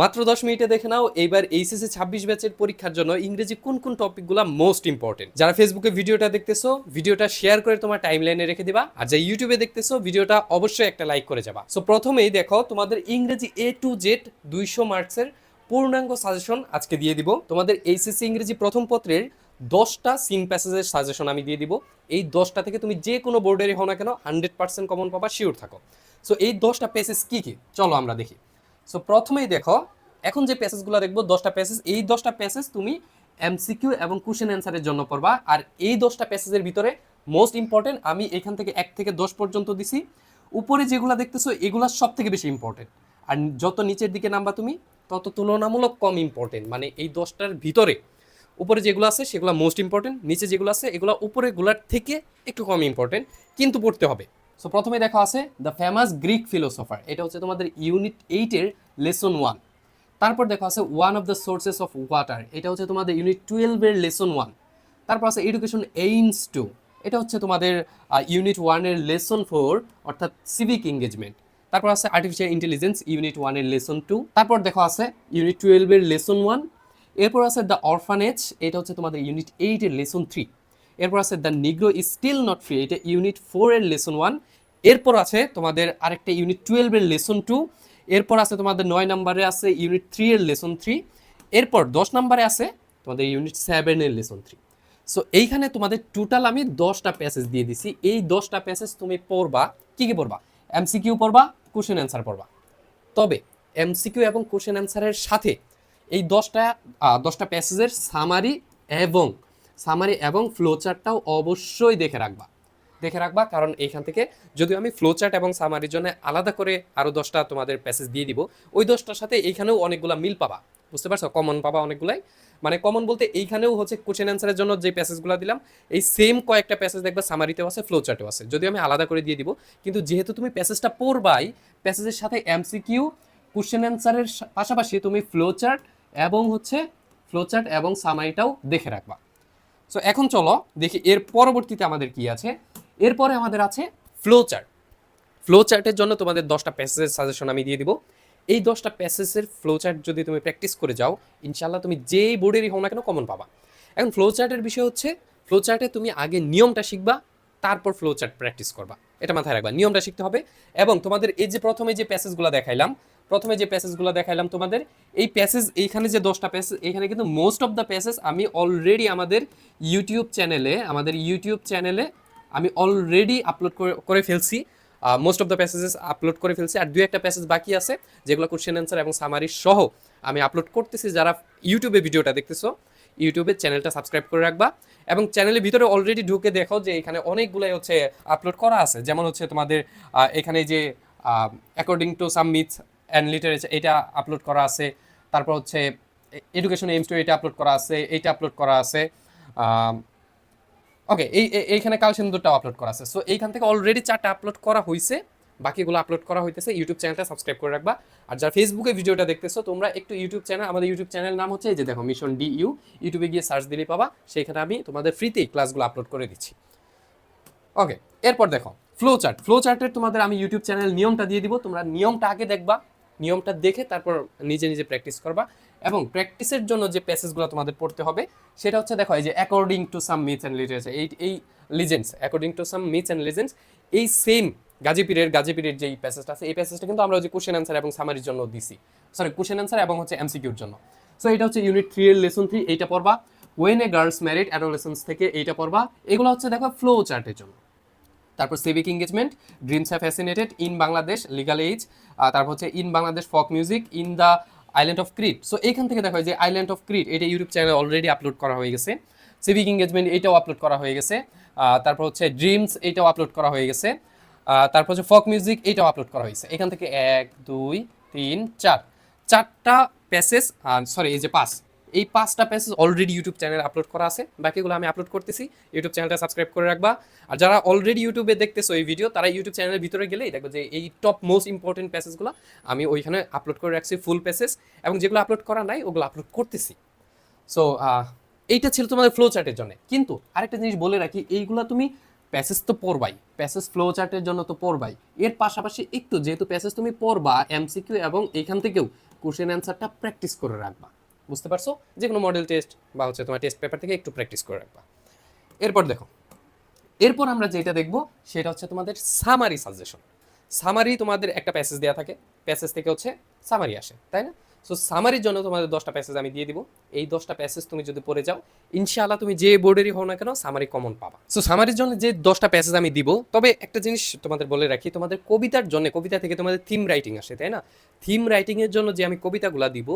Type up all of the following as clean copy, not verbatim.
মাত্র 10 মিনিটে দেখে নাও এইবার এইচএসসি 26 ব্যাচের পরীক্ষার জন্য ইংরেজি কোন কোন টপিকগুলো মোস্ট ইম্পর্টেন্ট। যারা ফেসবুকে ভিডিওটা দেখতেছো, ভিডিওটা শেয়ার করে তোমার টাইমলাইনে রেখে দিবা, আর যারা ইউটিউবে দেখতেছো ভিডিওটা অবশ্যই একটা লাইক করে যাবা। সো প্রথমেই দেখো তোমাদের ইংরেজি A to Z 200 মার্কসের পূর্ণাঙ্গ সাজেশন আজকে দিয়ে দিব। তোমাদের এইচএসসি ইংরেজি প্রথম পত্রের 10টা সিন প্যাসেজের সাজেশন আমি দিয়ে দিব। এই 10টা থেকে তুমি যে কোনো বোর্ডেরই হও না কেন 100% কমন পাবা, শিওর থাকো। সো এই 10টা প্যাসেজ কি কি চলো আমরা দেখি। সো প্রথমেই দেখো, এখন যে প্যাসেজগুলো দেখবো 10টা প্যাসেজ, এই 10টা প্যাসেজ তুমি এমসিকিউ এবং কোশ্চেন অ্যান্সারের জন্য পড়বা। আর এই 10টা প্যাসেজের ভিতরে মোস্ট ইম্পর্টেন্ট আমি এখান থেকে 1 থেকে 10 পর্যন্ত দিছি। উপরে যেগুলো দেখতেছো এগুলো সব থেকে বেশি ইম্পর্টেন্ট, আর যত নিচের দিকে নামবা তুমি তত তুলনামূলক কম ইম্পর্টেন্ট। মানে এই 10টার ভিতরে উপরে যেগুলো আছে সেগুলো মোস্ট ইম্পর্টেন্ট, নিচে যেগুলো আছে এগুলো উপরে গুলার থেকে একটু কম ইম্পর্টেন্ট, কিন্তু পড়তে হবে। সো প্রথমে দেখা আছে দ্য ফেমাস গ্রিক ফিলোসফার, এটা হচ্ছে তোমাদের ইউনিট 8-এর লেসন 1। তারপর দেখো আছে one of the sources of water, এটা হচ্ছে তোমাদের ইউনিট 12-এর লেসন 1। তারপর আছে এডুকেশন এইমস টু, এটা হচ্ছে তোমাদের ইউনিট 1-এর লেসন 4, অর্থাৎ সিভিক এঙ্গেজমেন্ট। তারপর আছে আর্টিফিশিয়াল ইন্টেলিজেন্স ইউনিট 1-এর লেসন 2। তারপর দেখো আছে ইউনিট 12-এর লেসন 1। এরপর আছে দ্য অরফানেজ, এটা হচ্ছে তোমাদের ইউনিট 8-এর লেসন 3। এরপর আছে the Negro is still not free, এটা ইউনিট 4-এর লেসন 1। এরপর আছে তোমাদের আরেকটা ইউনিট 12-এর লেসন 2। এরপর আছে তোমাদের 9 নম্বরে আছে ইউনিট 3-এর লেসন 3। এরপর 10 নম্বরে আছে তোমাদের ইউনিট 7-এর লেসন 3। সো এইখানে তোমাদের টোটাল আমি 10টা প্যাসেজ দিয়ে দিছি। এই 10টা প্যাসেজ তুমি পড়বা, কি কি পড়বা? এমসিকিউ পড়বা, কোশ্চেন অ্যান্সার পড়বা। তবে এমসিকিউ এবং কোশ্চেন অ্যান্সারের সাথে এই 10টা প্যাসেজের সামারি এবং ফ্লো চার্টটাও অবশ্যই দেখে রাখবা, কারণ এইখান থেকে যদি আমি ফ্লো চার্ট এবং সামারির জন্য আলাদা করে আরও 10টা তোমাদের প্যাসেজ দিয়ে দিব, ওই 10টার সাথে এইখানেও অনেকগুলা মিল পাবা, বুঝতে পারছো? কমন পাবা অনেকগুলাই। মানে কমন বলতে এইখানেও হচ্ছে কোশ্চেন অ্যান্সারের জন্য যে প্যাসেজগুলো দিলাম এই সেম কয়েকটা প্যাসেজ দেখবা সামারিতেও আছে, ফ্লো চার্টেও আছে, যদি আমি আলাদা করে দিয়ে দিব। কিন্তু যেহেতু তুমি প্যাসেজটা পড়বাই, প্যাসেজের সাথে এমসিকিউ কোশ্চেন অ্যান্সারের পাশাপাশি তুমি ফ্লো চার্ট এবং সামারিটাও দেখে রাখবা। সো এখন চলো দেখি এর পরবর্তীতে আমাদের কি আছে। এরপরে আমাদের আছে ফ্লো চার্ট। ফ্লো চার্টের জন্য তোমাদের 10টা প্যাসেজের সাজেশন আমি দিয়ে দিব। এই 10টা প্যাসেজের ফ্লো চার্ট যদি তুমি প্র্যাকটিস করে যাও, ইনশাল্লাহ তুমি যেই বোর্ডেরই হও না কেন কমন পাবা। এখন ফ্লো চার্টের বিষয় হচ্ছে, ফ্লো চার্টে তুমি আগে নিয়মটা শিখবা, তারপর ফ্লো চার্ট প্র্যাকটিস করবা, এটা মাথায় রাখবা। নিয়মটা শিখতে হবে। এবং তোমাদের এই যে প্রথমে যে প্যাসেজগুলো দেখাইলাম তোমাদের এই প্যাসেজ, এইখানে যে 10টা প্যাসেজ, এইখানে কিন্তু মোস্ট অফ দ্য প্যাসেজ আমি অলরেডি আমাদের ইউটিউব চ্যানেলে আমি অলরেডি আপলোড করে ফেলছি। Most of the passages upload করে ফেলছি, আর 2-1টা প্যাসেজ বাকি আছে যেগুলো কোশ্চেন অ্যান্সার এবং সামারি সহ আমি আপলোড করতেছি। যারা ইউটিউবে ভিডিওটা দেখতেছো, ইউটিউবের চ্যানেলটা সাবস্ক্রাইব করে রাখবা, এবং চ্যানেলের ভিতরে অলরেডি ঢুকে দেখো যে এখানে অনেকগুলাই হচ্ছে আপলোড করা আছে। যেমন হচ্ছে তোমাদের এখানে যে according to some myths and literature, এটা আপলোড করা আছে। তারপর হচ্ছে এডুকেশন এইমস টু, এটা আপলোড করা আছে, এইটা আপলোড করা আছে। ওকে, এইখানে কালসিন্দুরটাও আপলোড করা আছে। সো এইখান থেকে অলরেডি 4টা আপলোড করা হয়েছে, বাকিগুলো আপলোড করা হইতেছে। ইউটিউব চ্যানেলটা সাবস্ক্রাইব করে রাখবা। আর যারা ফেসবুকে ভিডিওটা দেখতেছো, তোমরা একটু আমাদের ইউটিউব চ্যানেল নাম হচ্ছে এই যে দেখো মিশন DU, ইউটিউবে গিয়ে সার্চ দিলেই পাবা। সেইখানে আমি তোমাদের ফ্রিতেই ক্লাসগুলো আপলোড করে দিচ্ছি। ওকে, এরপর দেখো ফ্লো চার্টের তোমাদের আমি ইউটিউব চ্যানেল নিয়মটা দিয়ে দিব। তোমরা নিয়মটা আগে দেখবা, নিয়মটা দেখে তারপর নিজে নিজে প্র্যাকটিস করবা। এবং প্র্যাকটিসের জন্য যে প্যাসেজগুলো তোমাদের পড়তে হবে সেটা হচ্ছে দেখো এই যে according to some myths and literature, এই legends, according to some myths and legends, এই সেম গাজীপীরের যে প্যাসেজটা আছে, এই প্যাসেজটা কিন্তু আমরা যে কোশ্চেন অ্যান্সার এবং সামারির জন্য দিছি, কোশ্চেন অ্যান্সার এবং হচ্ছে এমসিকিউর জন্য। সো এটা হচ্ছে ইউনিট 3-এর লেসন 3, এইটা পড়বা। When a girls married adolescence থেকে এইটা পড়বা। এগুলো হচ্ছে দেখো ফ্লো চার্টের জন্য। তারপর civic engagement, dreams have fascinated, in Bangladesh, legal age, তারপর হচ্ছে in Bangladesh folk music, in the island of Crete. So এইখান থেকে দেখো যে আইল্যান্ড অফ ক্রিট, এটা ইউটিউব চ্যানেলে অলরেডি আপলোড করা হয়ে গেছে। সিভিক এঙ্গেজমেন্ট এটাও আপলোড করা হয়ে গেছে। তারপর হচ্ছে ড্রিমস এটাও আপলোড করা হয়ে গেছে। তারপর হচ্ছে ফক মিউজিক এটাও আপলোড করা হয়েছে। এখান থেকে 1 2 3 4 4টা প্যাসেজ, এই যে 5, এই 5টা প্যাসেজ অলরেডি ইউটিউব চ্যানেলে আপলোড করা আছে, বাকিগুলো আমি আপলোড করতেছি। ইউটিউব চ্যানেলটা সাবস্ক্রাইব করে রাখবা। আর যারা অলরেডি ইউটিউবে দেখতেছো এই ভিডিও, তারা ইউটিউব চ্যানেলের ভিতরে গেলেই দেখো যে এই টপ মোস্ট ইম্পর্টেন্ট প্যাসেজগুলো আমি ওইখানে আপলোড করে রাখছি, ফুল প্যাসেজ। এবং যেগুলো আপলোড করা নাই ওগুলো আপলোড করতেছি। সো এইটা ছিল তোমাদের ফ্লো চার্টের জন্য। কিন্তু আরেকটা জিনিস বলে রাখি, এইগুলো তুমি প্যাসেজ তো পড়বাই, প্যাসেজ ফ্লো চার্টের জন্য তো পড়বাই, এর পাশাপাশি একটু যেহেতু প্যাসেজ তুমি পড়বা, এমসিকিউ এবং এইখান থেকেও কোশ্চেন অ্যান্সারটা প্র্যাকটিস করে রাখবা, বুঝতে পারছো? যে কোনো মডেল টেস্ট বা হচ্ছে তোমার টেস্ট পেপার থেকে একটু প্র্যাকটিস করে রাখবা। এরপর দেখো, এরপর আমরা যেটা দেখবো সেটা হচ্ছে তোমাদের সামারি সাজেশন। সামারি তোমাদের একটা প্যাসেজ দেওয়া থাকে, প্যাসেজ থেকে হচ্ছে সামারি আসে, তাই না? সো সামারির জন্য তোমাদের 10টা প্যাসেজ আমি দিয়ে দিব। এই 10টা প্যাসেজ তুমি যদি পড়ে যাও, ইনশাআল্লাহ তুমি যে বোর্ডেরই হও না কেন সামারি কমন পাবা। সো সামারির জন্য যে 10টা প্যাসেজ আমি দিব, তবে একটা জিনিস তোমাদের বলে রাখি, তোমাদের কবিতার জন্য, কবিতা থেকে তোমাদের থিম রাইটিং আসে, তাই না? থিম রাইটিংয়ের জন্য যে আমি কবিতাগুলো দিব,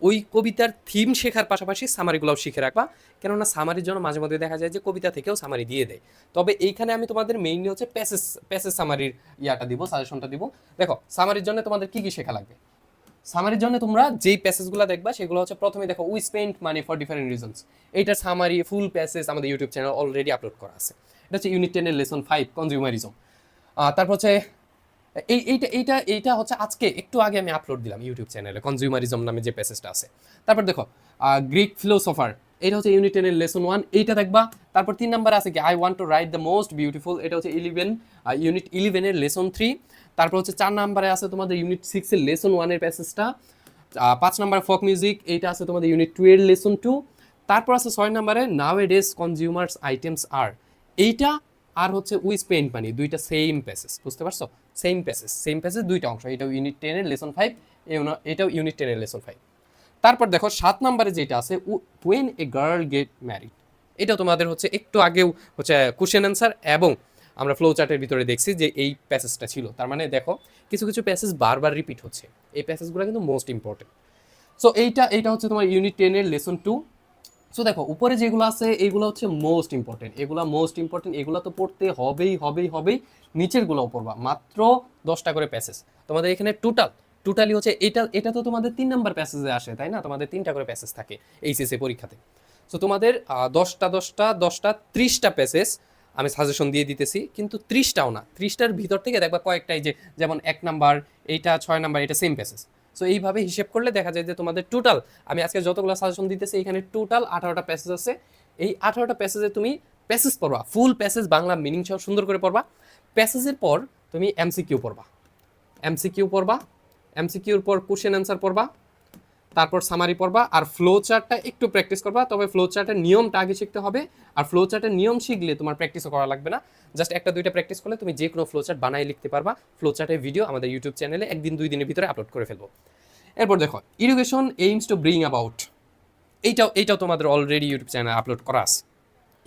ওই কবিতার থিম শেখার পাশাপাশি সামারিগুলোও শিখে রাখবা। কেননা সামারির জন্য মাঝে মধ্যে দেখা যায় যে কবিতা থেকেও সামারি দিয়ে দেয়। তবে এইখানে আমি তোমাদের মেইনলি হচ্ছে প্যাসেজ প্যাসেজ সামারির ইয়াটা দিব, সাজেশনটা দিব। দেখো সামারির জন্য তোমাদের কি কি শেখা লাগবে। সামারির জন্য তোমরা যেই প্যাসেজগুলো দেখবা সেগুলো হচ্ছে, প্রথমে দেখো we spend money for different reasons. এইটার সামারি ফুল প্যাসেজ আমাদের ইউটিউব চ্যানেল অলরেডি আপলোড করা আছে। এটা হচ্ছে ইউনিট 10 এর লেসন 5 কনজিউমারিজম। তারপর হচ্ছে এইটা হচ্ছে আজকে একটু আগে আমি আপলোড দিলাম ইউটিউব চ্যানেলে, কনজিউমারিজম নামে যে প্যাসেজটা আছে। তারপর দেখো গ্রিক ফিলোসফার, এটা হচ্ছে ইউনিট 10 এর লেসন 1, এইটা দেখবা। তারপর 3 নাম্বার আছে কি I want to write the most beautiful, এটা হচ্ছে ইউনিট 11 এর লেসন 3। তারপর হচ্ছে 4 নাম্বারে আছে তোমাদের ইউনিট 6 এর লেসন 1 এর প্যাসেজটা। 5 নাম্বার ফোক মিউজিক, এইটা আছে তোমাদের ইউনিট 2 এর লেসন 2। তারপর আছে 6 নাম্বারে নাও এ ডেজ কনজিউমার্স আইটেমস আর, এইটা আর হচ্ছে উই স্পেন্ড মানি, দুইটা সেম প্যাসেজ, বুঝতে পারছো? সেম প্যাসেজ দুইটা অংশ, এটাও ইউনিট 10 এর লেসন 5, এটাও ইউনিট 10 এর লেসন 5। তারপর দেখো 7 নাম্বারে যেটা আছে when a girl get married, এটা তোমাদের হচ্ছে একটু আগেও হচ্ছে কোশ্চেন অ্যান্সার এবং আমরা ফ্লো চার্টের ভিতরে দেখছি যে এই প্যাসেজটা ছিল। তার মানে দেখো কিছু কিছু প্যাসেজ বারবার রিপিট হচ্ছে, এই প্যাসেজগুলো কিন্তু মোস্ট ইম্পর্টেন্ট। সো এইটা হচ্ছে তোমার ইউনিট 10 এর লেসন 2। সো দেখো উপরে যেগুলো আছে এইগুলো হচ্ছে মোস্ট ইম্পর্টেন্ট, এগুলো তো পড়তে হবেই। নিচেরগুলোও পড়বা, মাত্র 10টা করে প্যাসেজ তোমাদের এখানে টোটালি হচ্ছে। এটা তো তোমাদের 3 নাম্বার প্যাসেজে আসে, তাই না? তোমাদের 3টা করে প্যাসেজ থাকে এইচএসসি পরীক্ষাতে। সো তোমাদের 10টা 30টা প্যাসেজ আমি সাজেশন দিয়ে দিতেছি, কিন্তু 30টাও না, 30টার ভিতর থেকে দেখবা কয়েকটাই যে, যেমন 1 নাম্বার, এইটা 6 নাম্বার, এটা সেম প্যাসেজ। সো এইভাবে হিসেব করলে দেখা যায় যে তোমাদের টোটাল, আমি আজকে যতগুলো সাজেশন দিতেছি এখানে টোটাল 18টা প্যাসেজ আছে। এই 18টা প্যাসেজে তুমি প্যাসেজ পড়বা, ফুল প্যাসেজ বাংলা মিনিং সহ সুন্দর করে পড়বা। প্যাসেজের পর তুমি এমসিকিউর পড়বা, এমসিকিউর পর কোশ্চেন অ্যান্সার পড়বা, তারপর সামারি পড়বা, আর ফ্লো চার্টটা একটু প্র্যাকটিস করবা। তবে ফ্লো চার্টের নিয়মটা আগে শিখতে হবে, আর ফ্লো চার্টের নিয়ম শিখলে তোমার প্র্যাকটিসও করা লাগবে না, জাস্ট একটা দুইটা প্র্যাকটিস করলে তুমি যে কোনো ফ্লো চার্ট বানাই লিখতে পারবা। ফ্লো চার্টের ভিডিও আমাদের ইউটিউব চ্যানেলে 1-2 দিনের ভিতরে আপলোড করে ফেলবো। এরপর দেখো education aims to bring about, এইটাও তোমাদের অলরেডি ইউটিউব চ্যানেলে আপলোড করা আছে।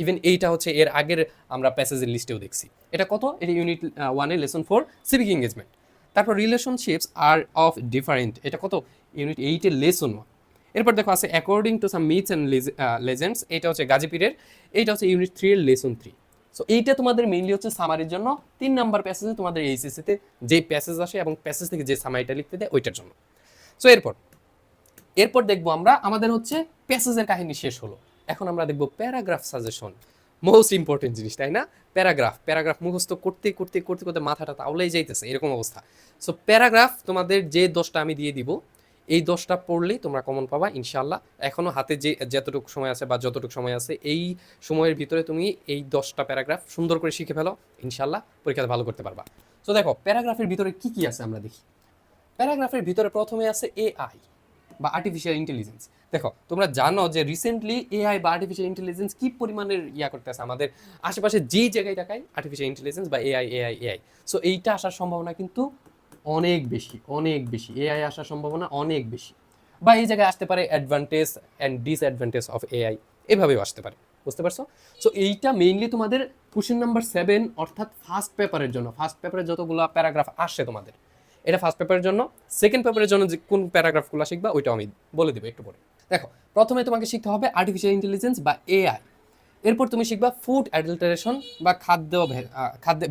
ইভেন এইটা হচ্ছে এর আগের আমরা প্যাসেজের লিস্টেও দেখছি। এটা কত? এটা ইউনিট 1 এর লেসন 4 সিভিক এঙ্গেজমেন্ট। তারপর রিলেশনশিপস আর অফ ডিফারেন্ট, এটা কত? ইউনিট 8 এর লেসন 1। এরপর দেখো আছে according to some myths and legends, এটা হচ্ছে গাজীপুরের, এইটা হচ্ছে ইউনিট 3 এর লেসন 3। সো এইটা তোমাদের মেইনলি হচ্ছে সামারির জন্য, 3 নাম্বার প্যাসেজে তোমাদের এইচএসসিতে যে প্যাসেজ আসে এবং প্যাসেজ থেকে যে সামারিটা লিখতে দেয় ওইটার জন্য। সো এরপর দেখবো আমরা, আমাদের হচ্ছে প্যাসেজের কাহিনী শেষ হলো, এখন আমরা দেখবো প্যারাগ্রাফ সাজেশন, মোস্ট ইম্পর্টেন্ট জিনিস, তাই না? প্যারাগ্রাফ মুখস্থ করতে মাথাটা তাওলাই যাইতেছে, এরকম অবস্থা। সো প্যারাগ্রাফ তোমাদের যে 10টা আমি দিয়ে দিব, এই 10টা পড়লেই তোমরা কমন পাবা ইনশাল্লাহ। এখনো হাতে যতটুকু সময় আছে বা যতটুকু সময় আছে, এই সময়ের ভিতরে তুমি এই 10টা প্যারাগ্রাফ সুন্দর করে শিখে ফেলো, ইনশাল্লাহ পরীক্ষাতে ভালো করতে পারবা। সো দেখো প্যারাগ্রাফের ভিতরে কি কি আছে আমরা দেখি। প্যারাগ্রাফের ভিতরে প্রথমে আছে এআই বা আর্টিফিশিয়াল ইন্টেলিজেন্স। দেখো তোমরা জানো যে রিসেন্টলি এআই বা আর্টিফিশিয়াল ইন্টেলিজেন্স কি পরিমাণের করতেছে, আমাদের আশেপাশে যেই জায়গায় দেখায় আর্টিফিশিয়াল ইন্টেলিজেন্স বা এআই। সো এইটা আসার সম্ভাবনা কিন্তু অনেক বেশি, এআই আসার সম্ভাবনা অনেক বেশি। বা এই জায়গায় আসতে পারে advantage and disadvantage of AI, এভাবেও আসতে পারে, বুঝতে পারছো? সো এইটা মেইনলি তোমাদের কোশ্চেন নাম্বার 7 অর্থাৎ ফার্স্ট পেপারের জন্য, ফার্স্ট পেপারে যতগুলো প্যারাগ্রাফ আসে তোমাদের, এটা ফার্স্ট পেপারের জন্য। সেকেন্ড পেপারের জন্য যে কোন প্যারাগ্রাফগুলো শিখবা ওইটাও আমি বলে দেবো একটু পরে। দেখো প্রথমে তোমাকে শিখতে হবে আর্টিফিশিয়াল ইন্টেলিজেন্স বা এআই। এরপর তুমি শিখবা ফুড অ্যাডাল্টারেশন বা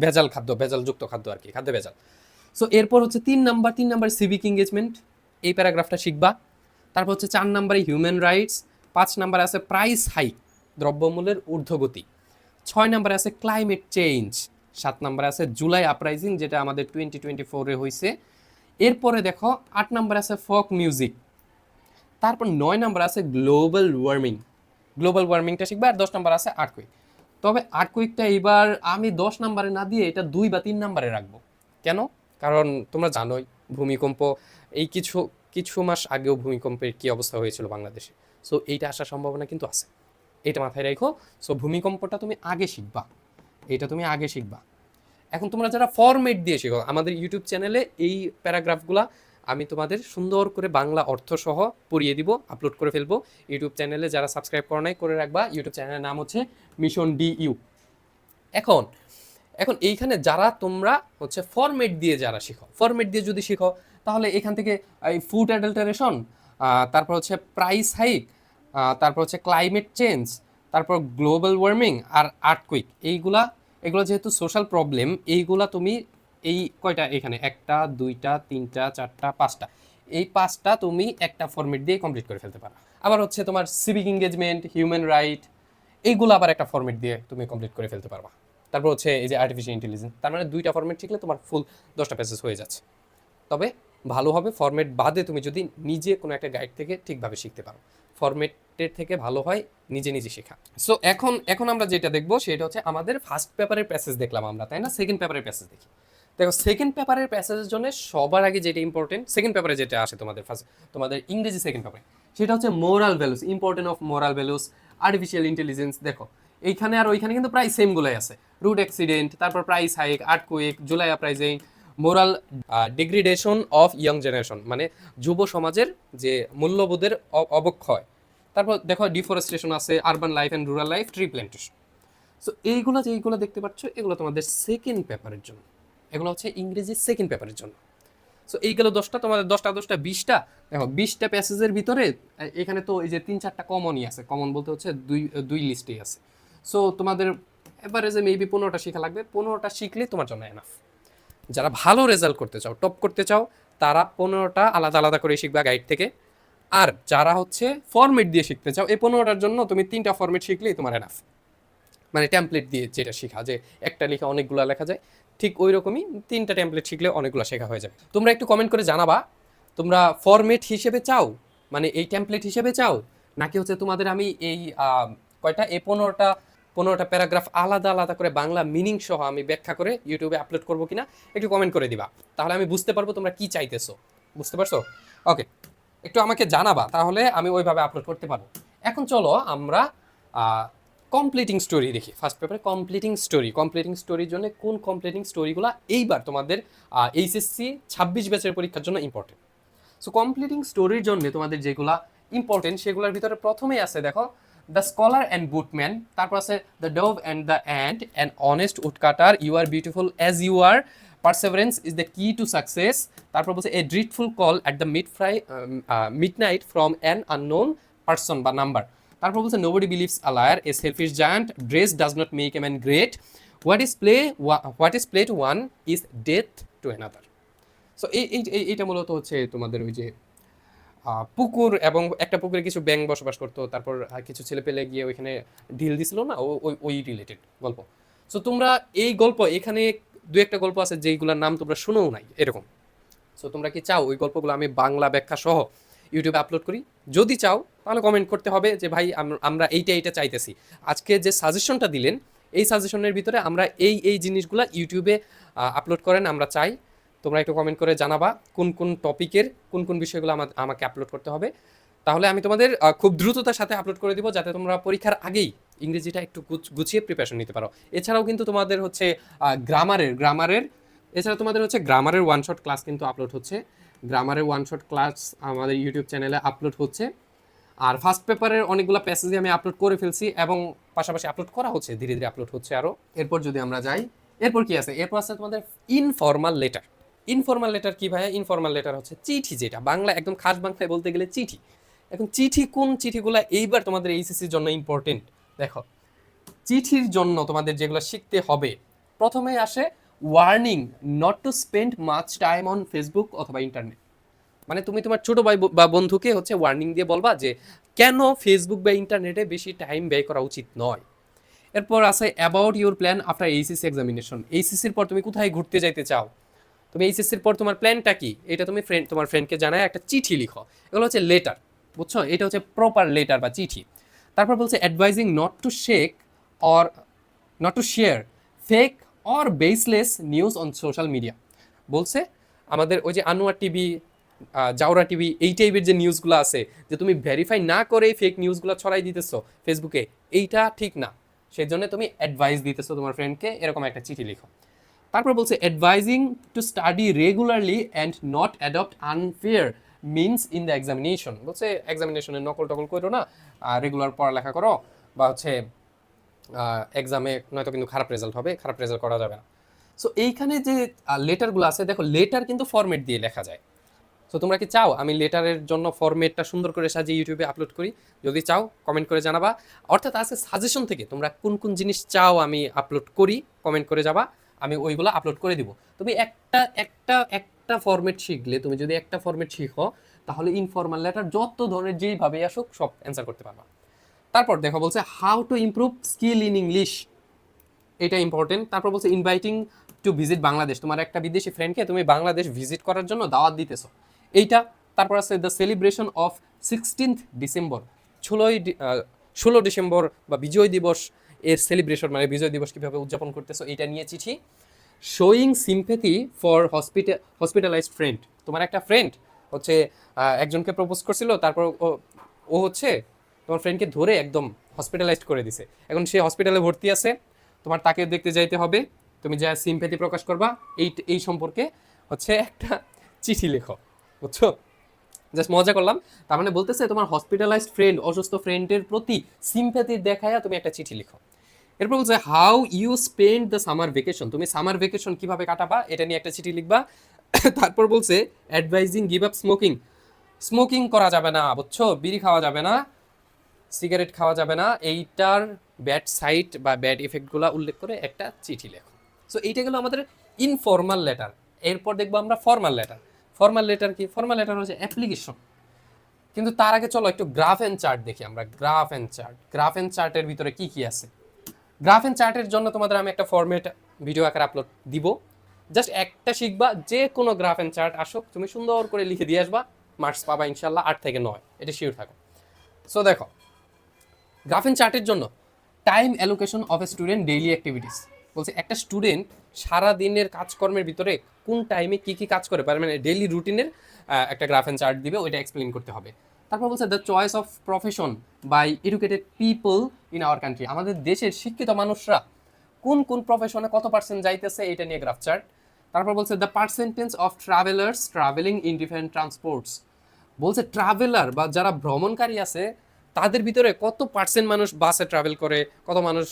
ভেজালযুক্ত খাদ্য আর কি, খাদ্য ভেজাল। সো এরপর হচ্ছে 3 নাম্বার সিভিক এঙ্গেজমেন্ট, এই প্যারাগ্রাফটা শিখবা। তারপর হচ্ছে 4 নাম্বারে হিউম্যান রাইটস। 5 নাম্বারে আছে প্রাইস হাইক, দ্রব্যমূল্যের ঊর্ধ্বগতি। 6 নাম্বারে আছে ক্লাইমেট চেঞ্জ। 7 নাম্বারে আছে জুলাই আপরাইজিং, যেটা আমাদের 2024-এ হয়েছে। এরপরে দেখো 8 নাম্বারে আছে ফোক মিউজিক। তারপর 9 নাম্বার আছে গ্লোবাল ওয়ার্মিংটা শিখবা। আর 10 নাম্বার আছে আর্থকুইক। তবে আর্থকুইকটা এবার আমি 10 নাম্বারে না দিয়ে এটা 2 বা 3 নাম্বারে রাখবো। কেন? কারণ তোমরা জানোই ভূমিকম্প, এই কিছু কিছু মাস আগেও ভূমিকম্পের কী অবস্থা হয়েছিল বাংলাদেশে। সো এইটা আসার সম্ভাবনা কিন্তু আছে, এটা মাথায় রাখো। সো ভূমিকম্পটা তুমি আগে শিখবা, এটা তুমি আগে শিখবা। এখন তোমরা যারা ফরম্যাট দিয়ে শিখো, আমাদের ইউটিউব চ্যানেলে এই প্যারাগ্রাফগুলা আমি তোমাদের সুন্দর করে বাংলা অর্থ সহ পড়িয়ে দিব, আপলোড করে ফেলবো ইউটিউব চ্যানেলে। যারা সাবস্ক্রাইব করে নাই করে রাখবা, ইউটিউব চ্যানেলের নাম হচ্ছে মিশন DU। এখন এখন এইখানে যারা তোমরা হচ্ছে ফরম্যাট দিয়ে যারা শিখো, ফরম্যাট দিয়ে যদি শিখো তাহলে এখান থেকে এই ফুড অ্যাডাল্টারেশন, তারপর হচ্ছে প্রাইস হাইক, তারপর হচ্ছে ক্লাইমেট চেঞ্জ, তারপর গ্লোবাল ওয়ার্মিং আর আর্থকুইক, এগুলো যেহেতু সোশ্যাল প্রবলেম, এইগুলা তুমি এই কয়টা এখানে 1টা 2টা 3টা 4টা 5টা, এই 5টা তুমি একটা ফরম্যাট দিয়ে কমপ্লিট করে ফেলতে পারো। আবার হচ্ছে তোমার সিভিক এঙ্গেজমেন্ট, হিউম্যান রাইট, এইগুলো আবার একটা ফরম্যাট দিয়ে তুমি কমপ্লিট করে ফেলতে পারবা। তারপর হচ্ছে এই যে আর্টিফিশিয়াল ইন্টেলিজেন্স, তার মানে 2টা ফরম্যাট শিখলে তোমার ফুল 10টা পেজেস হয়ে যাচ্ছে। তবে ভালো হবে ফরম্যাট বাদে তুমি যদি নিজে কোনো একটা গাইড থেকে ঠিকভাবে শিখতে পারো, ফরম্যাটের থেকে ভালো হয় নিজে নিজে শেখা। সো এখন আমরা যেটা দেখবো সেটা হচ্ছে আমাদের ফার্স্ট পেপারের প্যাসেজ দেখলাম আমরা, তাই না? সেকেন্ড পেপারের প্যাসেজ দেখি। দেখো সেকেন্ড পেপারের প্যাসেজের জন্য সবার আগে যেটা ইম্পর্টেন্ট, সেকেন্ড পেপারে যেটা আসে তোমাদের ইংরেজি সেকেন্ড পেপারে, সেটা হচ্ছে moral values, important of moral values, artificial intelligence. দেখো এইখানে আর ওইখানে কিন্তু প্রায় সেমগুলোই আছে, রুট অ্যাক্সিডেন্ট, তারপর price hike, earthquake, July uprising, moral degradation of young generation, মানে যুব সমাজের যে মূল্যবোধের অবক্ষয়। তারপর দেখো ডিফরেস্টেশন আছে, urban life and rural life, tree plantation. So যেইগুলো দেখতে পাচ্ছ এগুলো তোমাদের সেকেন্ড পেপারের জন্য, এগুলো হচ্ছে ইংরেজি সেকেন্ড পেপারের জন্য। সো এই গেল 10টা, তোমাদের 10টা 10টা 20টা। দেখো 20টা প্যাসেজের ভিতরে এখানে তো এই যে 3-4টা কমনই আছে, কমন বলতে হচ্ছে দুই লিস্টেই আছে। সো তোমাদের এভারেজে মেবি 15টা শেখা লাগবে, 15টা শিখলে তোমার জন্য এনাফ। যারা ভালো রেজাল্ট করতে চাও, টপ করতে চাও, তারা 15টা আলাদা আলাদা করে শিখবা গাইড থেকে। আর যারা হচ্ছে ফরম্যাট দিয়ে শিখতে চাও, এই 15টার জন্য তুমি 3টা ফরম্যাট শিখলেই তোমার এনাফ। মানে টেমপ্লেট দিয়ে যেটা শেখা, যে একটা লিখে অনেকগুলো লেখা যায়, ঠিক ওই রকমই 3টা টেমপ্লেট শিখলে অনেকগুলো শেখা হয়ে যাবে। তোমরা একটু কমেন্ট করে জানাবা তোমরা ফরম্যাট হিসেবে চাও, মানে এই টেমপ্লেট হিসেবে চাও, নাকি হচ্ছে তোমাদের আমি এই কয়টা এই 15টা প্যারাগ্রাফ আলাদা আলাদা করে বাংলা মিনিং সহ আমি ব্যাখ্যা করে ইউটিউবে আপলোড করবো কিনা একটু কমেন্ট করে দিবা, তাহলে আমি বুঝতে পারবো তোমরা কি চাইতেছো। বুঝতে পারছো? ওকে, একটু আমাকে জানাবা, তাহলে আমি ওইভাবে আপলোড করতে পারবো। এখন চলো আমরা কমপ্লিটিং স্টোরি দেখি। ফার্স্ট পেপারে কমপ্লিটিং স্টোরির জন্য কোন কমপ্লিটিং স্টোরিগুলো এইবার তোমাদের এইচএসসি 26 ব্যাচের পরীক্ষার জন্য ইম্পর্টেন্ট। সো কমপ্লিটিং স্টোরির জন্য তোমাদের যেগুলা ইম্পর্টেন্ট সেগুলোর ভিতরে প্রথমেই আছে দেখো দ্য স্কলার অ্যান্ড বুটম্যান, তারপর আছে the dove and the and, an honest woodcutter, you are beautiful as you are, perseverance is the key to success, তারপর বলছে a dreadful call at the midnight from an unknown person বা number, তারপর বলছে nobody believes a liar, a selfish giant, dress does not make a man great, what is play to one is death to another. So এইটা মূলত হচ্ছে তোমাদের ওই যে পুকুর, এবং একটা পুকুরে কিছু ব্যাঙ বসবাস করতো, তারপর কিছু ছেলে পেলে গিয়ে ওইখানে ঢিল দিছিল না, ওই রিলেটেড গল্প। সো তোমরা এই গল্প এখানে 2-একটা গল্প আছে যেইগুলোর নাম তোমরা শুনেও নাই এরকম। সো তোমরা কি চাও ওই গল্পগুলো আমি বাংলা ব্যাখ্যা সহ ইউটিউবে আপলোড করি? যদি চাও তাহলে কমেন্ট করতে হবে যে ভাই আমরা এইটা চাইতেছি। আজকে যে সাজেশনটা দিলেন এই সাজেশনের ভিতরে আমরা এই জিনিসগুলো ইউটিউবে আপলোড করেন আমরা চাই। তোমরা একটু কমেন্ট করে জানাবা কোন কোন টপিকের কোন বিষয়গুলো আমাকে আপলোড করতে হবে, তাহলে আমি তোমাদের খুব দ্রুততার সাথে আপলোড করে দিব, যাতে তোমরা পরীক্ষার আগেই ইংরেজিটা একটু গুছিয়ে প্রিপারেশন নিতে পারো। এছাড়াও কিন্তু তোমাদের হচ্ছে গ্রামারের এছাড়া তোমাদের হচ্ছে গ্রামারের ওয়ান শট ক্লাস কিন্তু আপলোড হচ্ছে, গ্রামারের ওয়ান শট ক্লাস আমাদের ইউটিউব চ্যানেলে আপলোড হচ্ছে। আর ফার্স্ট পেপারের অনেকগুলো প্যাসেজই আমি আপলোড করে ফেলছি, এবং পাশাপাশি আপলোড করা হচ্ছে, ধীরে ধীরে আপলোড হচ্ছে আরও। এরপর যদি আমরা যাই, এরপর কি আছে? এরপর আছে তোমাদের ইনফর্মাল লেটার। ইনফর্মাল লেটার কি ভাইয়া? ইনফর্মাল লেটার হচ্ছে চিঠি, যেটা বাংলা একদম খাস বাংলায় বলতে গেলে চিঠি। এখন কোন চিঠিগুলো এইবার তোমাদের এইচএসসির জন্য ইম্পর্টেন্ট? দেখো চিঠির জন্য তোমাদের যেগুলো শিখতে হবে, প্রথমে আসে warning not to spend much time on Facebook অথবা ইন্টারনেট। মানে তুমি তোমার ছোট ভাই বা বন্ধুকে হচ্ছে ওয়ার্নিং দিয়ে বলবা যে কেন ফেসবুক বা ইন্টারনেটে বেশি টাইম ব্যয় করা উচিত নয়। এরপর আছে about your plan after HSC examination. এইচএসসির পর তুমি কোথায় ঘুরতে যাইতে চাও, তুমি এইচএসসির পর তোমার প্ল্যানটা কি, এটা তুমি তোমার ফ্রেন্ডকে জানায় একটা চিঠি লিখো। এগুলো হচ্ছে লেটার, বুঝছো? এটা হচ্ছে প্রপার লেটার বা চিঠি। তারপর বলছে advising not to share fake or baseless news on social media. বলছে আমাদের ওই যে আনোয়ার টিভি, জাউরা টিভি এই টাইপের যে নিউজগুলো আছে, যে তুমি ভেরিফাই না করে ফেক নিউজগুলো ছড়াই দিতেছো ফেসবুকে, এইটা ঠিক না। সেই জন্য তুমি অ্যাডভাইস দিতেছো তোমার ফ্রেন্ডকে, এরকম একটা চিঠি লিখো। তারপর বলছে advising to study regularly and not adopt unfair means in the examination. বলছে এক্সামিনেশনের নকল টকল করো না, রেগুলার পড়ালেখা করো, বা হচ্ছে এক্সামে নয়তো কিন্তু খারাপ রেজাল্ট হবে, খারাপ রেজাল্ট করা যাবে না। সো এইখানে যে লেটারগুলো আছে, দেখো লেটার কিন্তু ফরম্যাট দিয়ে লেখা যায়। সো তোমরা কি চাও আমি লেটারের জন্য ফরম্যাটটা সুন্দর করে সাজিয়ে ইউটিউবে আপলোড করি? যদি চাও কমেন্ট করে জানাবা। অর্থাৎ আছে সাজেশন থেকে তোমরা কোন কোন জিনিস চাও আমি আপলোড করি, কমেন্ট করে যাবা, আমি ওইগুলো আপলোড করে দিব। তুমি একটা একটা একটা ফরম্যাট শিখলে, তুমি যদি একটা ফরম্যাট শিখো, তাহলে ইনফর্মাল লেটার যত ধরনের যেইভাবে আসুক সব অ্যান্সার করতে পারবা। তারপর দেখো বলছে how to improve skill in English, এটা ইম্পর্টেন্ট। তারপর বলছে ইনভাইটিং টু ভিজিট বাংলাদেশ, তোমার একটা বিদেশি ফ্রেন্ডকে তুমি বাংলাদেশ ভিজিট করার জন্য দাওয়াত দিতেছো, এইটা। তারপর আছে the celebration of 16th December, 16 December বা বিজয় দিবস এর সেলিব্রেশন, মানে বিজয় দিবস কীভাবে উদযাপন করতেছো, এইটা নিয়ে চিঠি। Showing sympathy for hospitalised friend, তোমার একটা ফ্রেন্ড হচ্ছে একজনকে প্রপোজ করছিল, তারপর ও হচ্ছে তোমার ফ্রেন্ডকে ধরে একদম হসপিটালাইজড করে দিছে, এখন সে হসপিটালে ভর্তি আছে, তোমার তাকে দেখতে যাইতে হবে, তুমি যা সিম্প্যাথি প্রকাশ করবা এই সম্পর্কে হচ্ছে একটা চিঠি লেখো, বুঝছো? জাস্ট মজা করলাম। তার মানে বলতেছে তোমার হসপিটালাইজড ফ্রেন্ড, অসুস্থ ফ্রেন্ডের প্রতি সিম্প্যাথি দেখায়া তুমি একটা চিঠি লিখো। এরপর বলছে how you spend the summer vacation, তুমি সামার ভেকেশন কিভাবে কাটাবা এটা নিয়ে একটা চিঠি লিখবা। তারপর বলছে advising give up smoking, smoking করা যাবে না, বুঝছো? বিড়ি খাওয়া যাবে না, সিগারেট খাওয়া যাবে না, এইটার ব্যাড সাইড বা ব্যাড ইফেক্টগুলো উল্লেখ করে একটা চিঠি লেখো। সো এইটা গেলো আমাদের ইনফর্মাল লেটার। এরপর দেখবো আমরা ফর্মাল লেটার। ফর্মাল লেটার কি? ফর্মাল লেটার হচ্ছে অ্যাপ্লিকেশন। কিন্তু তার আগে চলো একটু গ্রাফ অ্যান্ড চার্ট দেখি আমরা। Graph and chart, graph and চার্টের ভিতরে কি কি আছে? গ্রাফ অ্যান্ড চার্টের জন্য তোমাদের আমি একটা ফরম্যাট ভিডিও আকারে আপলোড দিব, জাস্ট একটা শিখবা, যে কোনো গ্রাফ অ্যান্ড চার্ট আসুক তুমি সুন্দর করে লিখে দিয়ে আসবা, মার্কস পাবা ইনশাল্লাহ 8 থেকে 9, এটা শিওর থাকো। সো দেখো গ্রাফ অ্যান্ড চার্টের জন্য time allocation of a student daily activities, বলছে একটা স্টুডেন্ট সারা দিনের কাজকর্মের ভিতরে কোন টাইমে কি কি কাজ করে পারে, মানে ডেইলি রুটিনের একটা গ্রাফ অ্যান্ড চার্ট দিবে, ওইটা এক্সপ্লেইন করতে হবে। তারপর বলছে the choice of profession by educated people in our country, আমাদের দেশের শিক্ষিত মানুষরা কোন কোন প্রফেশনে কত পার্সেন্ট যাইতেছে, এটা নিয়ে গ্রাফ চার্ট। তারপর বলছে the percentage of travellers travelling in different transports, বলছে ট্রাভেলার বা যারা ভ্রমণকারী আছে তাদের ভিতরে কত পার্সেন্ট মানুষ বাসে ট্রাভেল করে, কত মানুষ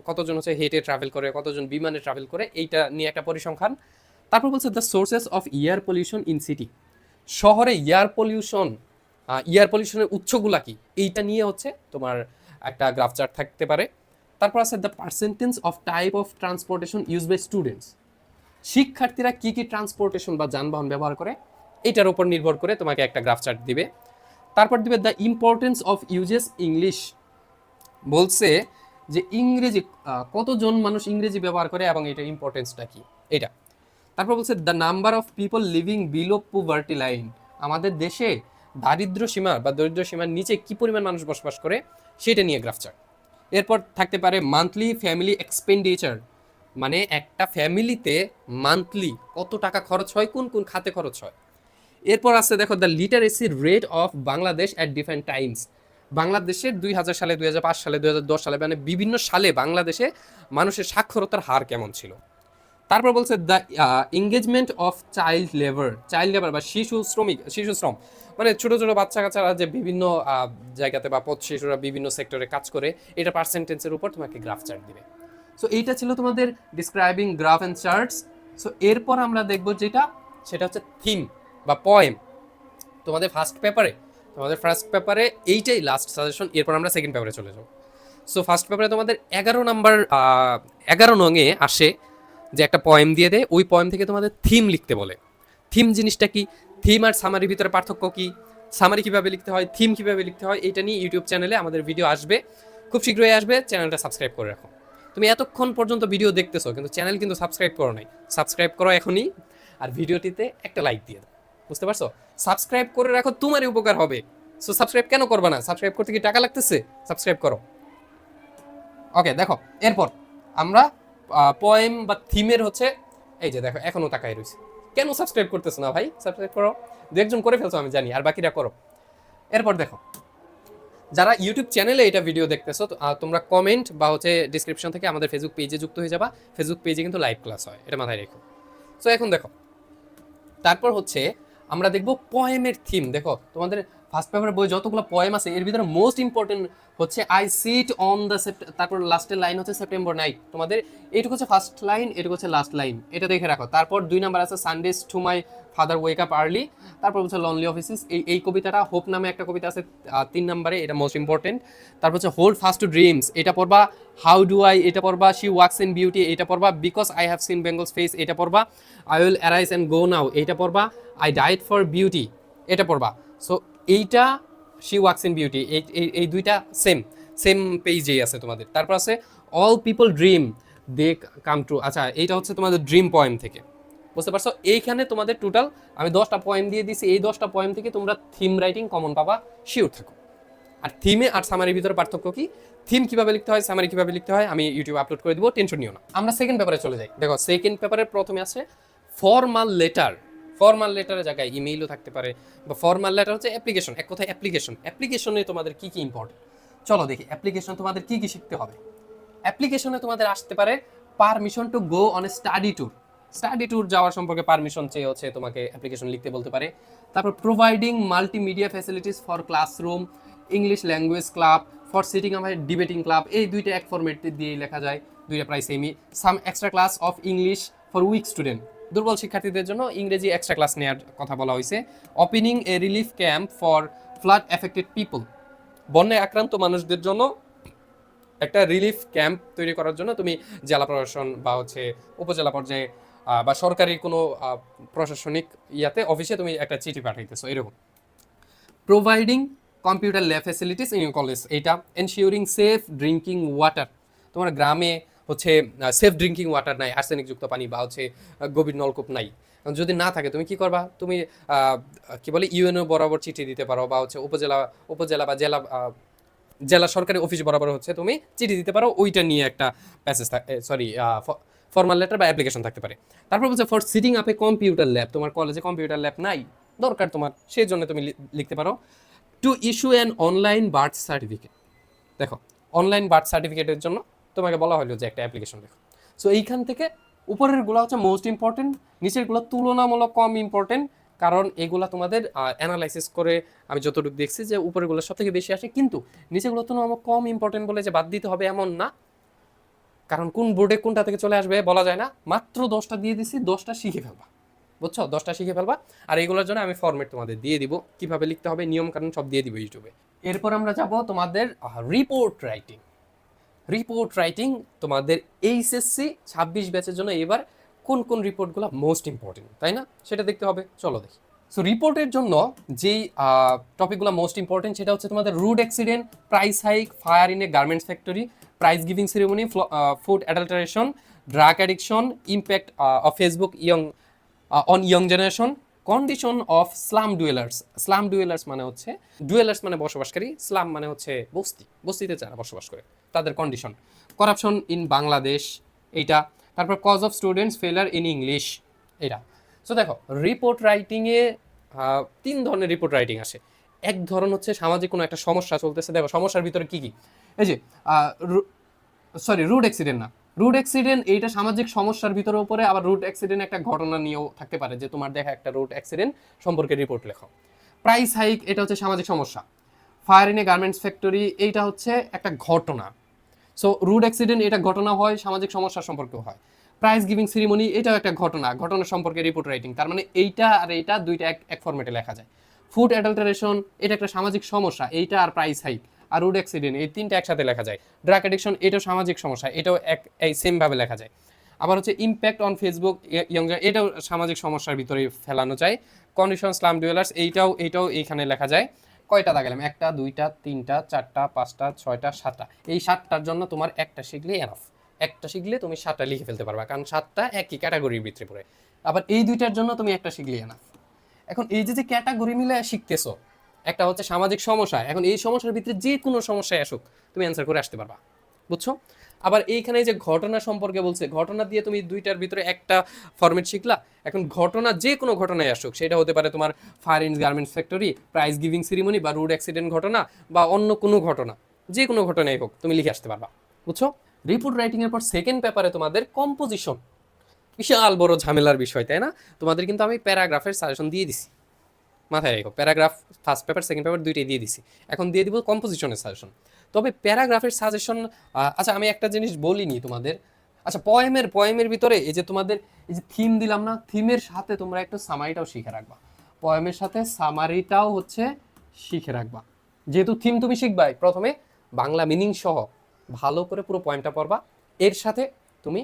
কতজন হচ্ছে হেঁটে ট্রাভেল করে, কতজন বিমানে ট্রাভেল করে, এইটা নিয়ে একটা পরিসংখ্যান। তারপর বলছে the sources of air pollution in city, শহরে এয়ার পলিউশনের উৎসগুলা কি, এইটা নিয়ে হচ্ছে তোমার একটা গ্রাফ চার্ট থাকতে পারে। তারপর আছে the percentage of type of transportation use by students, শিক্ষার্থীরা কি কি ট্রান্সপোর্টেশন বা যানবাহন ব্যবহার করে, এটার উপর নির্ভর করে তোমাকে একটা গ্রাফ চার্ট দিবে। তারপর দিবে the importance of usages English, বলছে যে ইংরেজি কতজন মানুষ ইংরেজি ব্যবহার করে এবং এটা ইম্পর্টেন্সটা কি এটা। তারপর বলছে the number of people living below poverty line, আমাদের দেশে দারিদ্র সীমা বা দরিদ্র সীমার নিচে কি পরিমাণ মানুষ বসবাস করে, সেটা নিয়ে গ্রাফ চার্ট। এরপর থাকতে পারে মান্থলি ফ্যামিলি এক্সপেন্ডিচার, মানে একটা ফ্যামিলিতে মান্থলি কত টাকা খরচ হয়, কোন কোন খাতে খরচ হয়। এরপর আছে দেখো the literacy rate of Bangladesh at different Times, বাংলাদেশের 2000 সালে, 2005 সালে, 2010 সালে, মানে বিভিন্ন সালে বাংলাদেশে মানুষের সাক্ষরতার হার কেমন ছিল। তারপর বলছে the engagement of child labour বা শিশু শ্রম, মানে ছোট ছোট বাচ্চা কাচ্চারা যে বিভিন্ন জায়গাতে বা পথ শিশুরা বিভিন্ন সেক্টরে কাজ করে, এটা পার্সেন্টেজের উপর তোমাকে গ্রাফ চার্ট দিবে। সো এইটা ছিল তোমাদের describing graph and charts. So এরপর আমরা দেখবো সেটা হচ্ছে থিম বা পয়েম। তোমাদের ফার্স্ট পেপারে এইটাই লাস্ট সাজেশন, এরপর আমরা সেকেন্ড পেপারে চলে যাবো। সো ফার্স্ট পেপারে তোমাদের 11 নঙে আসে যে একটা পয়েম দিয়ে দেয়, ওই পয়েম থেকে তোমাদের থিম লিখতে বলে। থিম জিনিসটা কি, থিম আর সামারির ভিতরে পার্থক্য কি, সামারি কীভাবে লিখতে হয়, থিম কীভাবে লিখতে হয়, এটা নিয়ে ইউটিউব চ্যানেলে আমাদের ভিডিও আসবে, খুব শীঘ্রই আসবে, চ্যানেলটা সাবস্ক্রাইব করে রাখো। তুমি এতক্ষণ পর্যন্ত ভিডিও দেখতেছো কিন্তু চ্যানেল কিন্তু সাবস্ক্রাইব করো নাই, সাবস্ক্রাইব করো এখনই, আর ভিডিওটিতে একটা লাইক দিয়ে দাও, বুঝতে পারছো? সাবস্ক্রাইব করে রাখো, তোমারই উপকার হবে। সো সাবস্ক্রাইব কেন করবা না? সাবস্ক্রাইব করতে কি টাকা লাগতেছে? সাবস্ক্রাইব করো। ওকে, দেখো এরপর আমরা পোয়েম বা থিমের হচ্ছে এই যে দেখো এখনো তাকাই রয়েছে, কেন সাবস্ক্রাইব করতেছো না ভাই? সাবস্ক্রাইব করো, দু একজন করে ফেলছো আমি জানি, আর বাকিরা করো। এরপর দেখো, যারা ইউটিউব চ্যানেলে এটা ভিডিও দেখতেছো তোমরা কমেন্ট বা হচ্ছে ডিসক্রিপশন থেকে আমাদের ফেসবুক পেজে যুক্ত হয়ে যাবা। ফেসবুক পেজে কিন্তু লাইভ ক্লাস হয়, এটা মাথায় রেখো। সো এখন দেখো, তারপর হচ্ছে আমরা দেখব পয়েমের থিম। দেখো তোমাদের ফার্স্ট পেপারের বই যতগুলো পয়েম আছে এর ভিতরে মোস্ট ইম্পর্টেন্ট হচ্ছে আই সিট অন দ্য তারপর লাস্টের লাইন হচ্ছে সেপ্টেম্বর নাইট। তোমাদের এইটুকু হচ্ছে ফার্স্ট লাইন, এটুকু হচ্ছে লাস্ট লাইন, এটা দেখে রাখো। তারপর 2 নাম্বার আছে Sundays to my father wake up early. তারপর হচ্ছে লনলি অফিসেস, এই কবিতাটা, হোপ নামে একটা কবিতা আছে 3 নাম্বারে, এটা মোস্ট ইম্পর্টেন্ট। তারপর হচ্ছে হোল্ড ফাস্ট টু ড্রিমস, এটা পড়বা। হাউ ডু আই, এটা পড়বা। শি ওয়াক্স ইন বিউটি, এটা পড়বা। Because I have seen Bengal's face, এটা পড়বা। I will arise and go now, এটা পড়বা। আই ডাইড ফর বিউটি, এটা পড়বা। সো এইটা শি ওয়াক্স ইন বিউটি, এই দুইটা সেম সেম পেজেই আছে তোমাদের। তারপর আছে অল পিপল ড্রিম দে কাম ট্রু। আচ্ছা, এইটা হচ্ছে তোমাদের ড্রিম পয়েম থেকে, বুঝতে পারছো? এইখানে তোমাদের টোটাল আমি 10টা পয়েম দিয়ে দিছি। এই 10টা পয়েম থেকে তোমরা থিম রাইটিং কমন পাবা, শিওর থাকো। আর থিমে আর সামারির ভিতরে পার্থক্য কি, থিম কিভাবে লিখতে হয়, সামারি কিভাবে লিখতে হয়, আমি ইউটিউবে আপলোড করে দেবো, টেনশন নিও না। আমরা সেকেন্ড পেপারে চলে যাই। দেখো সেকেন্ড পেপারের প্রথমে আছে ফর্মাল লেটার। ফর্মাল লেটারের জায়গায় ইমেইলও থাকতে পারে, বা ফর্মাল লেটার হচ্ছে অ্যাপ্লিকেশন, এক কথায় অ্যাপ্লিকেশন। অ্যাপ্লিকেশনে তোমাদের কি কি ইম্পর্টেন্ট, চলো দেখি অ্যাপ্লিকেশন তোমাদের কি কি শিখতে হবে। অ্যাপ্লিকেশনে তোমাদের আসতে পারে permission to go on a study tour. Study tour যাওয়ার সম্পর্কে পারমিশন চেয়ে হচ্ছে তোমাকে অ্যাপ্লিকেশন লিখতে বলতে পারে। তারপর providing multimedia facilities for classroom, English language club, for sitting আমার ডিবেটিং ক্লাব, এই দুইটা এক ফরম্যাট দিয়েই লেখা যায়, দুইটা প্রায় সেমই। Some extra class of English for week student, দুর্বল শিক্ষার্থীদের জন্য ইংরেজি এক্সট্রা ক্লাস নেওয়ার কথা বলা হয়েছে। Opening A relief camp for flood affected people, বন্যায় আক্রান্ত মানুষদের জন্য একটা রিলিফ ক্যাম্প তৈরি করার জন্য তুমি জেলা প্রশাসন বা হচ্ছে উপজেলা পর্যায়ে বা সরকারি কোনো প্রশাসনিক ইয়াতে অফিসে তুমি একটা চিঠি পাঠাইতেছো এরকম। Providing computer lab facilities in your college, এইটা। এনশিওরিং সেফ ড্রিঙ্কিং ওয়াটার, তোমার গ্রামে হচ্ছে সেফ ড্রিঙ্কিং ওয়াটার নাই, আর্সেনিকযুক্ত পানি বা হচ্ছে গভীর নলকূপ নাই। যদি না থাকে তুমি কি করবা, তুমি কি বলে ইউএনও বরাবর চিঠি দিতে পারো, বা হচ্ছে উপজেলা বা জেলা জেলা সরকারি অফিস বরাবর হচ্ছে তুমি চিঠি দিতে পারো, ওইটা নিয়ে একটা প্যাসেজ ফর্মাল লেটার বা অ্যাপ্লিকেশন থাকতে পারে। তারপর বলছে for setting up a computer lab, তোমার কলেজে কম্পিউটার ল্যাব নাই, দরকার তোমার, সেই জন্য তুমি লিখতে পারো। To issue an online birth certificate, দেখো অনলাইন বার্থ সার্টিফিকেটের জন্য তোমাকে বলা হলো যে একটা অ্যাপ্লিকেশন লেখো। সো এইখান থেকে উপরের গুলো হচ্ছে মোস্ট ইম্পর্টেন্ট, নিচের গুলো তুলনামূলক কম ইম্পর্টেন্ট, কারণ এগুলা তোমাদের অ্যানালাইসিস করে আমি যতটুকু দেখছি যে উপরেগুলো সব থেকে বেশি আসে, কিন্তু নিচেগুলো তুলনামূলক কম ইম্পর্টেন্ট বলে যে বাদ দিতে হবে এমন না, কারণ কোন বোর্ডে কোনটা থেকে চলে আসবে বলা যায় না। মাত্র 10টা দিয়ে দিছি, 10টা শিখে ফেলবা, বুঝছো? 10টা শিখে ফেলবা। আর এইগুলোর জন্য আমি ফরম্যাট তোমাদের দিয়ে দিব, কিভাবে লিখতে হবে, নিয়ম কানুন সব দিয়ে দিব ইউটিউবে। এরপর আমরা যাব তোমাদের রিপোর্ট রাইটিং। রিপোর্ট রাইটিং তোমাদের এইচএসসি 26 ব্যাচের জন্য এবার কোন কোন রিপোর্টগুলো মোস্ট ইম্পর্টেন্ট, তাই না? সেটা দেখতে হবে, চলো দেখি। সো রিপোর্টের জন্য যেই টপিকগুলো মোস্ট ইম্পর্টেন্ট সেটা হচ্ছে তোমাদের road accident, price hike, fire in a garments factory, prize giving ceremony, food adulteration, drug addiction, impact of Facebook on young generation, condition of slum dwellers. Slum dwellers মানে হচ্ছে, dwellers মানে বসবাসকারী, slam মানে হচ্ছে বস্তি, বস্তিতে যারা বসবাস করে তাদের কন্ডিশন। করাপশন ইন বাংলাদেশ, এইটা। তারপর কজ অফ স্টুডেন্টস ফেলার ইন ইংলিশ, এটা। সো দেখো রিপোর্ট রাইটিংয়ে 3 ধরনের রিপোর্ট রাইটিং আসে। এক ধরন হচ্ছে সামাজিক কোনো একটা সমস্যা চলতেছে, দেখো সমস্যার ভিতরে কি কি, এই যে রুড অ্যাক্সিডেন্ট না, রুড অ্যাক্সিডেন্ট এইটা সামাজিক সমস্যার ভিতরে উপরে, আবার রুড অ্যাক্সিডেন্ট একটা ঘটনা নিয়েও থাকতে পারে, যে তোমার দেখা একটা রুড অ্যাক্সিডেন্ট সম্পর্কে রিপোর্ট লেখো। প্রাইস হাইক, এটা হচ্ছে সামাজিক সমস্যা। Fire in a garments factory, এইটা হচ্ছে একটা ঘটনা। সো রুড অ্যাক্সিডেন্ট এটা ঘটনা হয়, সামাজিক সমস্যার সম্পর্কেও হয়। প্রাইজ গিভিং সেরিমনি, এটাও একটা ঘটনা, ঘটনা সম্পর্কে রিপোর্ট রাইটিং, তার মানে এইটা আর এইটা দুইটা এক ফরম্যাটে লেখা যায়। ফুড অ্যাডাল্টারেশন, এটা একটা সামাজিক সমস্যা, এইটা আর প্রাইস হাইক আর রুড অ্যাক্সিডেন্ট এই তিনটা একসাথে লেখা যায়। ড্রাগ অ্যাডিকশন, এটাও সামাজিক সমস্যা, এটাও এই সেমভাবে লেখা যায়। আবার হচ্ছে ইম্প্যাক্ট অন ফেসবুক ইয়ং, এটাও সামাজিক সমস্যার ভিতরে ফেলানো যায়। কন্ডিশন স্লাম ডুয়েলার্স, এইটাও এইখানে লেখা যায়। কয়টা দাগালাম, 1টা 2টা 3টা 4টা 5টা 6টা 7টা, এই 7টার জন্য তোমার একটা শিখলে এনাফ। একটা শিখলে তুমি 7টা লিখে ফেলতে পারবা, কারণ 7টা একই ক্যাটাগরির ভিতরে পড়ে। আবার এই 2টার জন্য তুমি একটা শিখলে এনাফ। এখন এই যে ক্যাটাগরি মিলে শিখতেছো, একটা হচ্ছে সামাজিক সমস্যা, এখন এই সমস্যার ভিতরে যে কোনো সমস্যায় আসুক তুমি অ্যান্সার করে আসতে পারবা, বুঝছো? আবার এইখানে যে ঘটনা সম্পর্কে বলছে, ঘটনা দিয়ে তুমি দুইটার ভিতরে একটা ফরম্যাট শিখলা। এখন ঘটনা যে কোনো ঘটনায় আসুক, সেটা হতে পারে তোমার fire in garments factory, prize giving ceremony, বা রোড অ্যাক্সিডেন্ট ঘটনা, বা অন্য কোনো ঘটনা, যে কোনো ঘটনাই হোক তুমি লিখে আসতে পারবা। বুঝছো? রিপোর্ট রাইটিং এর পর সেকেন্ড পেপারে তোমাদের কম্পোজিশন, বিশাল বড় ঝামেলার বিষয়, তাই না? তোমাদের কিন্তু আমি প্যারাগ্রাফের সাজেশন দিয়ে দিছি, মাথায় রেখো। Paragraph first paper second paper দুইটাই দিয়ে দিছি, এখন দিয়ে দিব কম্পোজিশনের সাজেশন। তবে প্যারাগ্রাফের সাজেশন, আচ্ছা আমি একটা জিনিস বলিনি তোমাদের, আচ্ছা পয়েমের ভিতরে এই যে তোমাদের এই যে থিম দিলাম না, থিমের সাথে তোমরা একটু সামারিটাও শিখে রাখবা। পয়েমের সাথে সামারিটাও হচ্ছে শিখে রাখবা, যেহেতু থিম তুমি শিখবাই, প্রথমে বাংলা মিনিং সহ ভালো করে পুরো পয়েমটা পড়বা, এর সাথে তুমি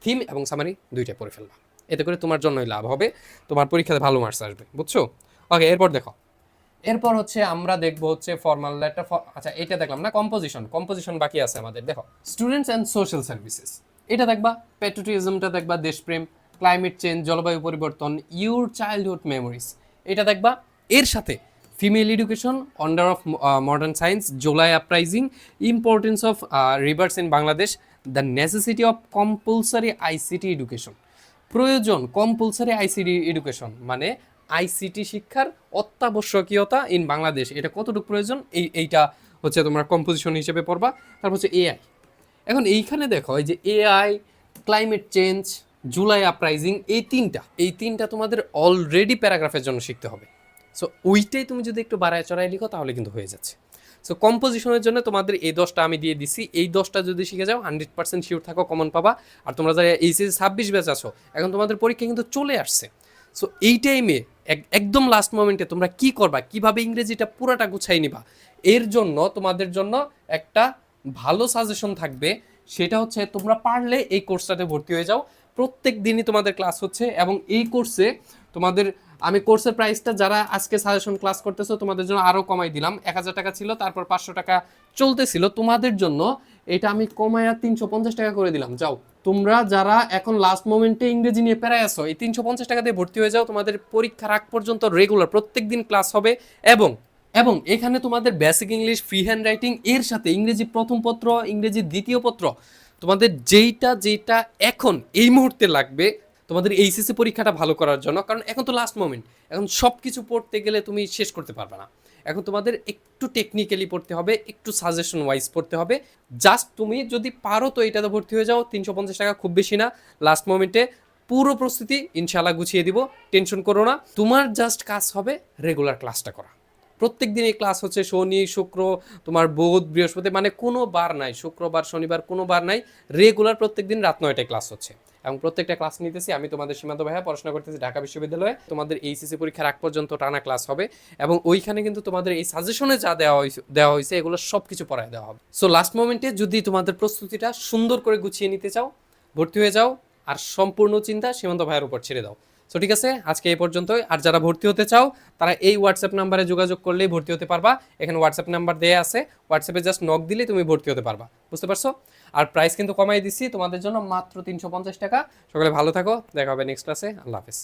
থিম এবং সামারি দুইটাই পড়ে ফেলবা। এতে করে তোমার জন্যই লাভ হবে, তোমার পরীক্ষাতে ভালো মার্কস আসবে। বুঝছো? ওকে, এরপর দেখো, এরপর হচ্ছে আমরা দেখবো হচ্ছে ফর্মাল লেটার। আচ্ছা এটা দেখলাম না, কম্পোজিশন বাকি আছে আমাদের। দেখো স্টুডেন্টস অ্যান্ড সোশ্যাল সার্ভিসেস, এটা দেখবা। প্যাট্রিয়টিজমটা দেখবা, দেশপ্রেম, ক্লাইমেট চেঞ্জ, জলবায়ু পরিবর্তন, ইউর চাইল্ডহুড মেমোরিজ, এটা দেখবা। এর সাথে female education, wonder of modern science, July uprising, importance of rivers in Bangladesh, the necessity of compulsory ICT education, প্রয়োজন কম্পালসারি আইসিটি এডুকেশন মানে আইসিটি শিক্ষার অত্যাবশ্যকীয়তা ইন বাংলাদেশ, এটা কতটুকু প্রয়োজন, এইটা হচ্ছে তোমরা কম্পোজিশন হিসেবে পড়বা। তারপর হচ্ছে এআই। এখন এইখানে দেখো এই যে AI, climate change, July uprising, এই তিনটা তোমাদের অলরেডি প্যারাগ্রাফের জন্য শিখতে হবে। সো ওইটাই তুমি যদি একটু বাড়ায় চড়ায় লিখো তাহলে কিন্তু হয়ে যাচ্ছে। সো কম্পোজিশনের জন্য তোমাদের এই 10টা আমি দিয়ে দিছি, এই 10টা যদি শিখে যাও 100% শিওর থাকো কমন পাবা। আর তোমরা যারা এইচএসসি 26 ব্যাচ আছো, এখন তোমাদের পরীক্ষা কিন্তু চলে আসছে। সো এই টাইমে একদম লাস্ট মোমেন্টে তোমরা কি করবা, কিভাবে ইংরেজিটা পুরাটা গুছাই নিবা, এর জন্য তোমাদের জন্য একটা ভালো সাজেশন থাকবে। সেটা হচ্ছে তোমরা পারলে এই কোর্সটাতে ভর্তি হয়ে যাও। প্রত্যেক দিনই তোমাদের ক্লাস হচ্ছে, এবং এই কোর্সে তোমাদের আমি কোর্সের প্রাইসটা যারা আজকে সাজেশন ক্লাস করতেছো তোমাদের জন্য আরও কমাই দিলাম। 1000 টাকা ছিল, তারপর 500 টাকা চলতেছিল, তোমাদের জন্য এটা আমি কমায়া 350 টাকা করে দিলাম। যাও তোমরা যারা এখন লাস্ট মোমেন্টে ইংরেজি নিয়ে প্যারায় আসো, এই 350 টাকা দিয়ে ভর্তি হয়ে যাও। তোমাদের পরীক্ষার আগ পর্যন্ত রেগুলার প্রত্যেক দিন ক্লাস হবে, এবং এবং এখানে তোমাদের basic English, free hand writing, এর সাথে ইংরেজি প্রথম পত্র, ইংরেজি দ্বিতীয় পত্র, তোমাদের যেটা এখন এই মুহূর্তে লাগবে তোমাদের এইচএসসি পরীক্ষাটা ভালো করার জন্য। কারণ এখন তো লাস্ট মোমেন্ট, এখন সব কিছু পড়তে গেলে তুমি শেষ করতে পারবে না। এখন তোমাদের একটু টেকনিক্যালি পড়তে হবে, একটু সাজেশন ওয়াইজ পড়তে হবে। জাস্ট তুমি যদি পারো তো এটাতে ভর্তি হয়ে যাও, 350 টাকা খুব বেশি না। লাস্ট মোমেন্টে পুরো প্রস্তুতি ইনশাল্লাহ গুছিয়ে দিব, টেনশন করো না। তোমার জাস্ট কাজ হবে রেগুলার ক্লাসটা করা। প্রত্যেক দিন এই ক্লাস হচ্ছে, শনি শুক্র তোমার বুধ বৃহস্পতি, মানে কোনো বার নাই, শুক্রবার শনিবার কোনো বার নাই, রেগুলার প্রত্যেক দিন রাত 9টায় ক্লাস হচ্ছে। এবং প্রত্যেকটা ক্লাস নিতেছি আমি, তোমাদের সীমান্ত ভাইয়া, পড়াশোনা করতেছি ঢাকা বিশ্ববিদ্যালয়ে। তোমাদের এইচএসসি পরীক্ষার আগ পর্যন্ত টানা ক্লাস হবে, এবং ওইখানে কিন্তু তোমাদের এই সাজেশনে যা দেওয়া হয়েছে এগুলো সব কিছু পড়ায় দেওয়া হবে। সো লাস্ট মোমেন্টে যদি তোমাদের প্রস্তুতিটা সুন্দর করে গুছিয়ে নিতে চাও, ভর্তি হয়ে যাও, আর সম্পূর্ণ চিন্তা সীমান্ত ভাইয়ের উপর ছেড়ে দাও। সো ঠিক আছে, আজকে এই পর্যন্তই। আর যারা ভর্তি হতে চাও তারা এই হোয়াটসঅ্যাপ নাম্বারে যোগাযোগ করলেই ভর্তি হতে পারবা। এখানে হোয়াটসঅ্যাপ নাম্বার দেয়া আছে, হোয়াটসঅ্যাপে জাস্ট নক দিলেই তুমি ভর্তি হতে পারবা। বুঝতে পারছো? আর প্রাইস কিন্তু কমাই দিচ্ছি তোমাদের জন্য, মাত্র 350 টাকা। সকলে ভালো থাকো, দেখা হবে নেক্সট ক্লাসে। আল্লাহ হাফেজ।